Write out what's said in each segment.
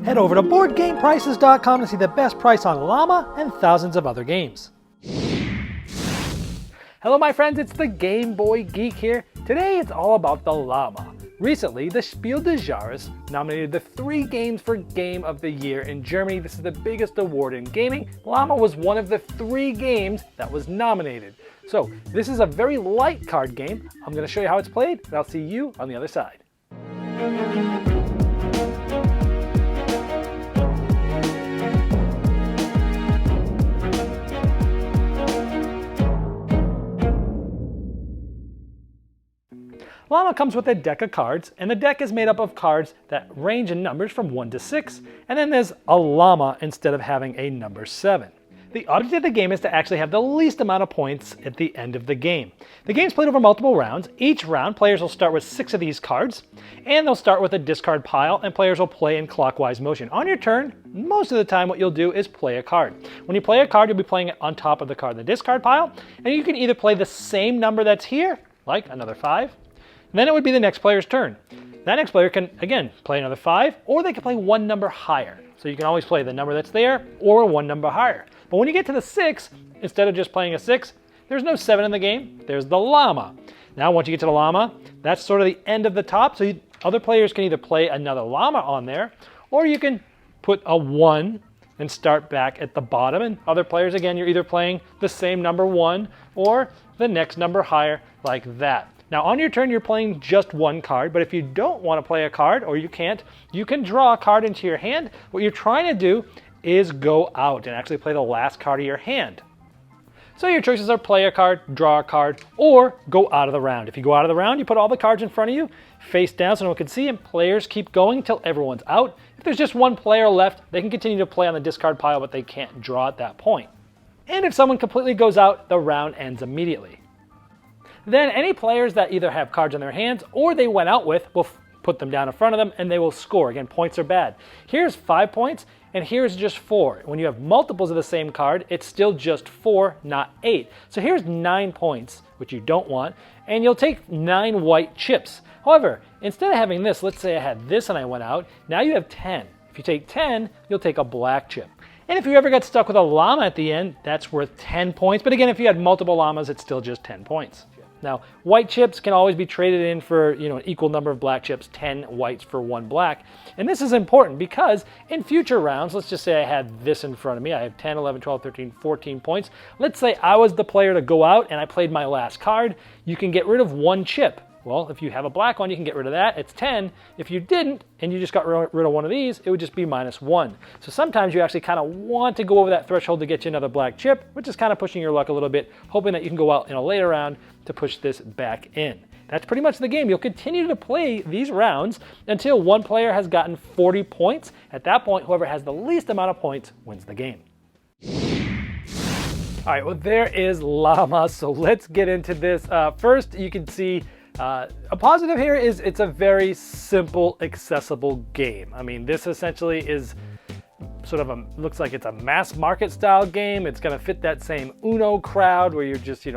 Head over to BoardGamePrices.com to see the best price on Llama and thousands of other games. Hello my friends, it's the Game Boy Geek here. Today it's all about the Llama. Recently, the Spiel des Jahres nominated the 3 games for Game of the Year in Germany. This is the biggest award in gaming. Llama was one of the 3 games that was nominated. So this is a very light card game. I'm going to show you how it's played, and I'll see you on the other side. Llama comes with a deck of cards, and the deck is made up of cards that range in numbers from 1 to 6, and then there's a llama instead of having a number 7. The object of the game is to actually have the least amount of points at the end of the game. The game's played over multiple rounds. Each round, players will start with 6 of these cards, and they'll start with a discard pile, and players will play in clockwise motion. On your turn, most of the time what you'll do is play a card. When you play a card, you'll be playing it on top of the card in the discard pile, and you can either play the same number that's here, like another 5, then it would be the next player's turn. That next player can, again, play another 5, or they can play 1 number higher. So you can always play the number that's there, or 1 number higher. But when you get to the 6, instead of just playing a 6, there's no 7 in the game, there's the llama. Now once you get to the llama, that's sort of the end of the top, so other players can either play another llama on there, or you can put a 1 and start back at the bottom, and other players, again, you're either playing the same number 1, or the next number higher, like that. Now on your turn, you're playing just 1 card, but if you don't want to play a card, or you can't, you can draw a card into your hand. What you're trying to do is go out and actually play the last card of your hand. So your choices are play a card, draw a card, or go out of the round. If you go out of the round, you put all the cards in front of you, face down so no one can see, and players keep going until everyone's out. If there's just 1 player left, they can continue to play on the discard pile, but they can't draw at that point. And if someone completely goes out, the round ends immediately. Then any players that either have cards in their hands or they went out with will put them down in front of them and they will score. Again, points are bad. Here's 5 points and here's just 4. When you have multiples of the same card, it's still just 4, not 8. So here's 9 points, which you don't want, and you'll take 9 white chips. However, instead of having this, let's say I had this and I went out, now you have 10. If you take 10, you'll take a black chip. And if you ever get stuck with a llama at the end, that's worth 10 points. But again, if you had multiple llamas, it's still just 10 points. Now, white chips can always be traded in for, an equal number of black chips, 10 whites for 1 black. And this is important because in future rounds, let's just say I had this in front of me. I have 10, 11, 12, 13, 14 points. Let's say I was the player to go out and I played my last card. You can get rid of 1 chip. Well, if you have a black one, you can get rid of that. It's 10. If you didn't, and you just got rid of 1 of these, it would just be -1. So sometimes you actually kind of want to go over that threshold to get you another black chip, which is kind of pushing your luck a little bit, hoping that you can go out in a later round to push this back in. That's pretty much the game. You'll continue to play these rounds until 1 player has gotten 40 points. At that point, whoever has the least amount of points wins the game. All right, well, there is Llama, so let's get into this. First, you can see a positive here is it's a very simple, accessible game. I mean, this essentially is sort of looks like it's a mass market style game. It's gonna fit that same Uno crowd where you're just,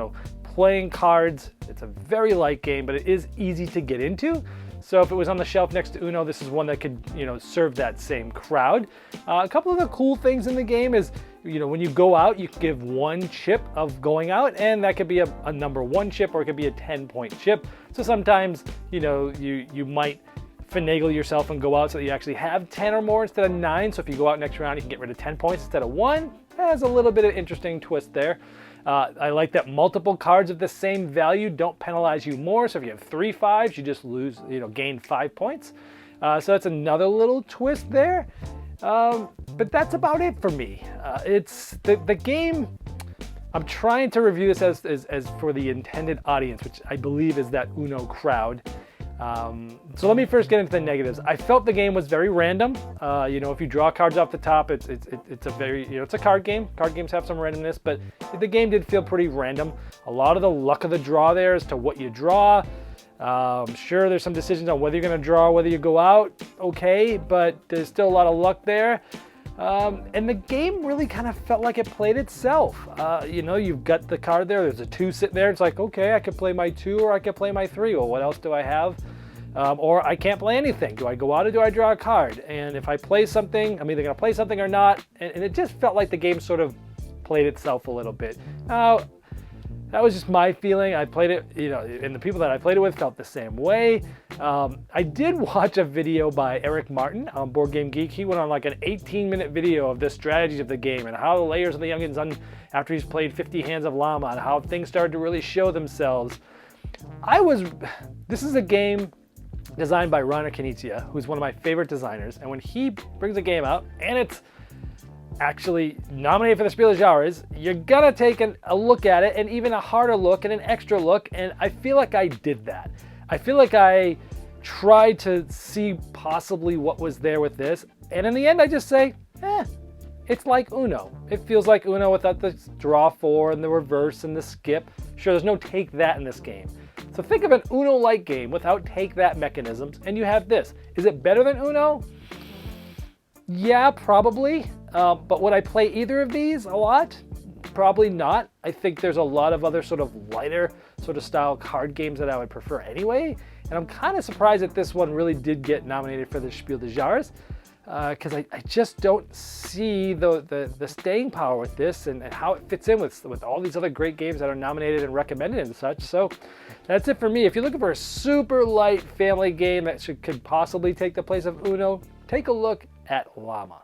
playing cards. It's a very light game, but it is easy to get into. So if it was on the shelf next to Uno, this is one that could, serve that same crowd. A couple of the cool things in the game is, when you go out, you give 1 chip of going out, and that could be a number 1 chip, or it could be a 10-point chip. So sometimes, you might finagle yourself and go out so that you actually have 10 or more instead of 9. So if you go out next round, you can get rid of 10 points instead of 1. That has a little bit of interesting twist there. I like that multiple cards of the same value don't penalize you more. So if you have 3 5s, you just gain 5 points. So that's another little twist there. But that's about it for me. It's the game. I'm trying to review this as for the intended audience, which I believe is that Uno crowd. So let me first get into the negatives. I felt the game was very random. If you draw cards off the top, it's a very, it's a card game. Card games have some randomness, but the game did feel pretty random. A lot of the luck of the draw there as to what you draw. Sure, there's some decisions on whether you're going to draw, whether you go out, okay, but there's still a lot of luck there. And the game really kind of felt like it played itself. You've got the card there, there's a 2 sitting there. It's like, okay, I could play my 2 or I could play my 3. Well, what else do I have? Or I can't play anything. Do I go out or do I draw a card? And if I play something, I'm either going to play something or not. And it just felt like the game sort of played itself a little bit. Now, that was just my feeling. I played it, and the people that I played it with felt the same way. I did watch a video by Eric Martin on Board Game Geek. He went on like an 18-minute video of the strategies of the game and how the layers of the youngins after he's played 50 hands of Lama and how things started to really show themselves. This is a game designed by Rainer Knizia, who's one of my favorite designers. And when he brings a game out and it's actually nominated for the Spiel Des Jahres, you're gonna take a look at it, and even a harder look and an extra look, and I feel like I did that. I feel like I tried to see possibly what was there with this, and in the end I just say, it's like Uno. It feels like Uno without the draw 4 and the reverse and the skip. Sure, there's no take that in this game. So think of an Uno-like game without take that mechanisms, and you have this. Is it better than Uno? Yeah, probably. But would I play either of these a lot? Probably not. I think there's a lot of other sort of lighter sort of style card games that I would prefer anyway. And I'm kind of surprised that this one really did get nominated for the Spiel des Jahres, because I just don't see the staying power with this and how it fits in with all these other great games that are nominated and recommended and such. So that's it for me. If you're looking for a super light family game that could possibly take the place of Uno, take a look at Lama.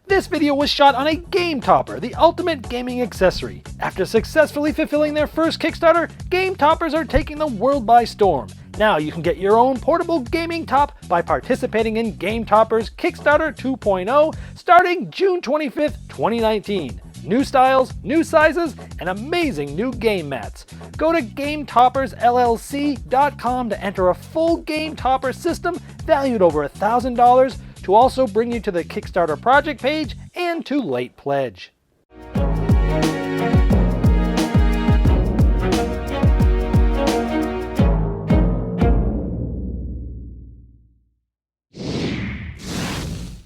This video was shot on a Game Topper, the ultimate gaming accessory. After successfully fulfilling their first Kickstarter, Game Toppers are taking the world by storm. Now you can get your own portable gaming top by participating in Game Topper's Kickstarter 2.0 starting June 25th, 2019. New styles, new sizes, and amazing new game mats. Go to GameToppersLLC.com to enter a full Game Topper system valued over $1,000 to also bring you to the Kickstarter project page and to late pledge.